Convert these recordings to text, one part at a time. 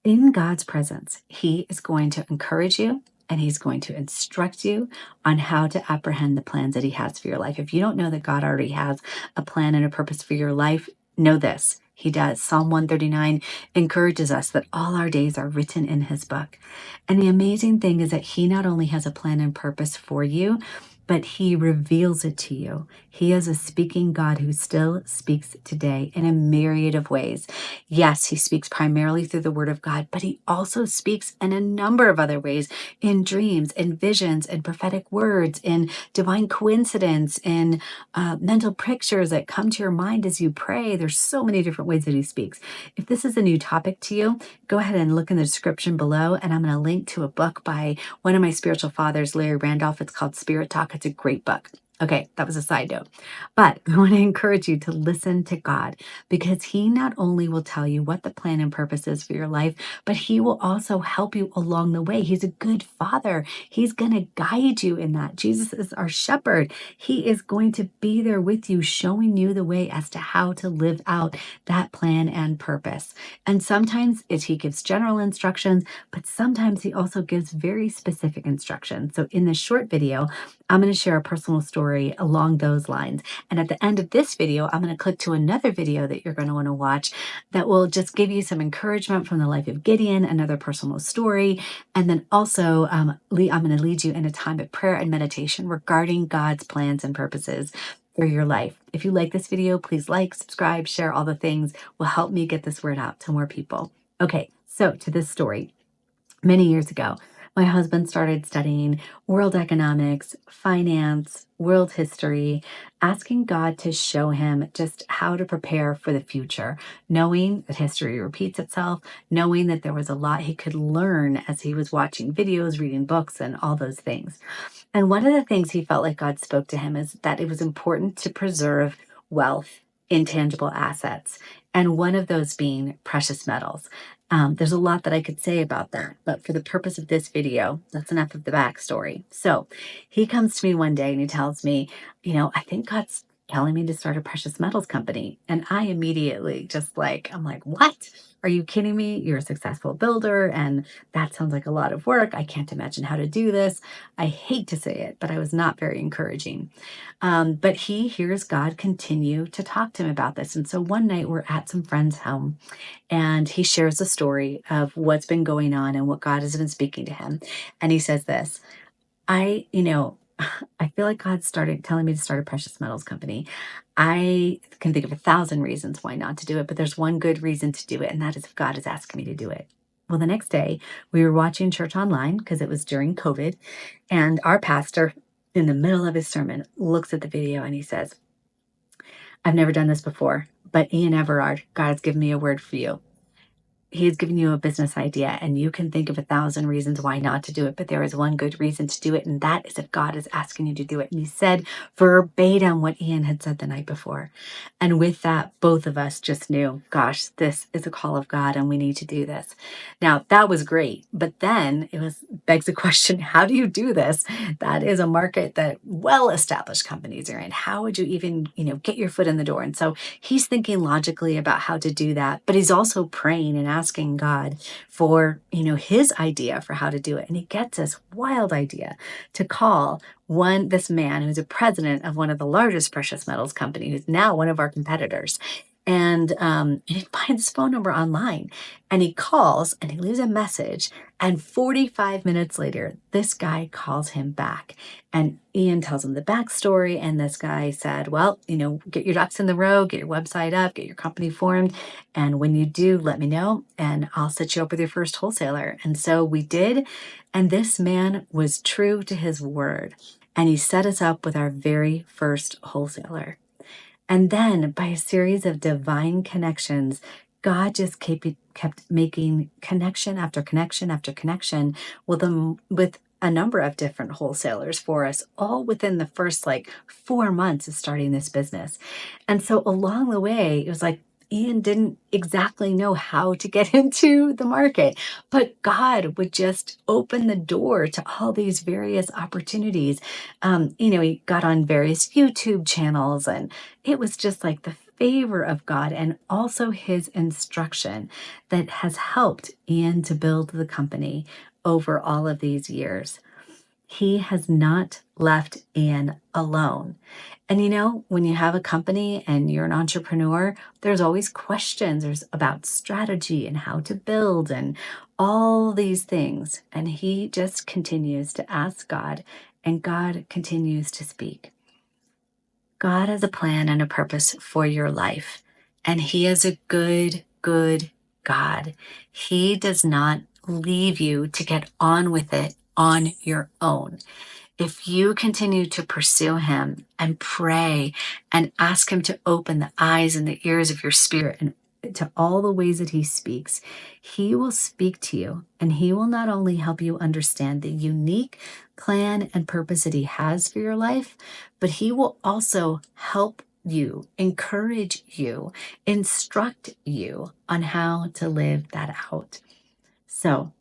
In God's presence, He is going to encourage you and He's going to instruct you on how to apprehend the plans that He has for your life. If you don't know that God already has a plan and a purpose for your life, know this. He does. Psalm 139 encourages us that all our days are written in His book. And the amazing thing is that He not only has a plan and purpose for you, but He reveals it to you. He is a speaking God who still speaks today in a myriad of ways. Yes, He speaks primarily through the Word of God, but He also speaks in a number of other ways, in dreams, in visions, in prophetic words, in divine coincidence, in mental pictures that come to your mind as you pray. There's so many different ways that He speaks. If this is a new topic to you, go ahead and look in the description below, and I'm going to link to a book by one of my spiritual fathers, Larry Randolph. It's called Spirit Talk. It's a great book. Okay, that was a side note. But I want to encourage you to listen to God, because He not only will tell you what the plan and purpose is for your life, but He will also help you along the way. He's a good Father. He's going to guide you in that. Jesus is our shepherd. He is going to be there with you, showing you the way as to how to live out that plan and purpose. And sometimes He gives general instructions, but sometimes He also gives very specific instructions. So in this short video, I'm going to share a personal story along those lines. And at the end of this video, I'm going to click to another video that you're going to want to watch that will just give you some encouragement from the life of Gideon, another personal story. And then also, I'm going to lead you in a time of prayer and meditation regarding God's plans and purposes for your life. If you like this video, please like, subscribe, share, all the things will help me get this word out to more people. Okay, so to this story. Many years ago, my husband started studying world economics, finance, world history, asking God to show him just how to prepare for the future, knowing that history repeats itself, knowing that there was a lot he could learn as he was watching videos, reading books, and all those things. And one of the things he felt like God spoke to him is that it was important to preserve wealth, intangible assets, and one of those being precious metals. There's a lot that I could say about that, but for the purpose of this video, that's enough of the backstory. So he comes to me one day and he tells me, I think God's telling me to start a precious metals company. And I immediately I'm like, what? Are you kidding me? You're a successful builder, and that sounds like a lot of work. I can't imagine how to do this. I hate to say it, but I was not very encouraging. But he hears God continue to talk to him about this. And so one night we're at some friend's home, and he shares the story of what's been going on and what God has been speaking to him. And he says this, I feel like God started telling me to start a precious metals company. I can think of 1,000 reasons why not to do it, but there's one good reason to do it, and that is if God is asking me to do it. Well, the next day we were watching church online because it was during COVID, and our pastor, in the middle of his sermon, looks at the video and he says, I've never done this before, but Ian Everard, God has given me a word for you. He has given you a business idea, and you can think of 1,000 reasons why not to do it, but there is one good reason to do it, and that is if God is asking you to do it. And he said verbatim what Ian had said the night before. And with that, both of us just knew, gosh, this is a call of God, and we need to do this. Now, that was great, but then begs the question, how do you do this? That is a market that well-established companies are in. How would you even, get your foot in the door? And so he's thinking logically about how to do that, but he's also praying and asking God for, his idea for how to do it. And he gets this wild idea to call this man who's a president of one of the largest precious metals companies, who's now one of our competitors. And he finds his phone number online, and he calls and he leaves a message. And 45 minutes later, this guy calls him back, and Ian tells him the backstory. And this guy said, well, get your ducks in the row, get your website up, get your company formed. And when you do, let me know, and I'll set you up with your first wholesaler. And so we did. And this man was true to his word. And he set us up with our very first wholesaler. And then by a series of divine connections, God just kept making connection after connection after connection with a number of different wholesalers for us, all within the first 4 months of starting this business. And so along the way, it was like Ian didn't exactly know how to get into the market, but God would just open the door to all these various opportunities. He got on various YouTube channels, and it was just like the favor of God and also his instruction that has helped Ian to build the company over all of these years. He has not left Ian alone. And when you have a company and you're an entrepreneur, there's always questions. There's about strategy and how to build and all these things. And he just continues to ask God, and God continues to speak. God has a plan and a purpose for your life, and he is a good, good God. He does not leave you to get on with it on your own. If you continue to pursue him and pray and ask him to open the eyes and the ears of your spirit and to all the ways that he speaks, he will speak to you, and he will not only help you understand the unique plan and purpose that he has for your life, but he will also help you, encourage you, instruct you on how to live that out. So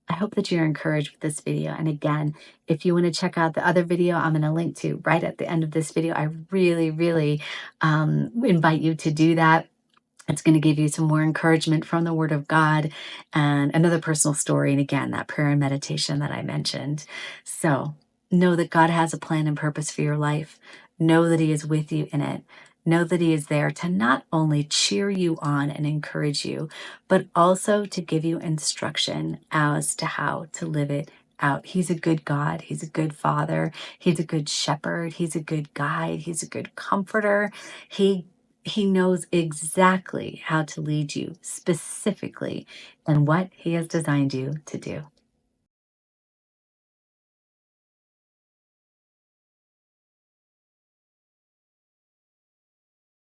I hope that you're encouraged with this video. And again, if you want to check out the other video, I'm going to link to right at the end of this video. I really, really invite you to do that. It's going to give you some more encouragement from the Word of God and another personal story. And again, that prayer and meditation that I mentioned. So know that God has a plan and purpose for your life. Know that he is with you in it. Know that he is there to not only cheer you on and encourage you, but also to give you instruction as to how to live it out. He's a good God. He's a good father. He's a good shepherd. He's a good guide. He's a good comforter. He knows exactly how to lead you specifically in what he has designed you to do.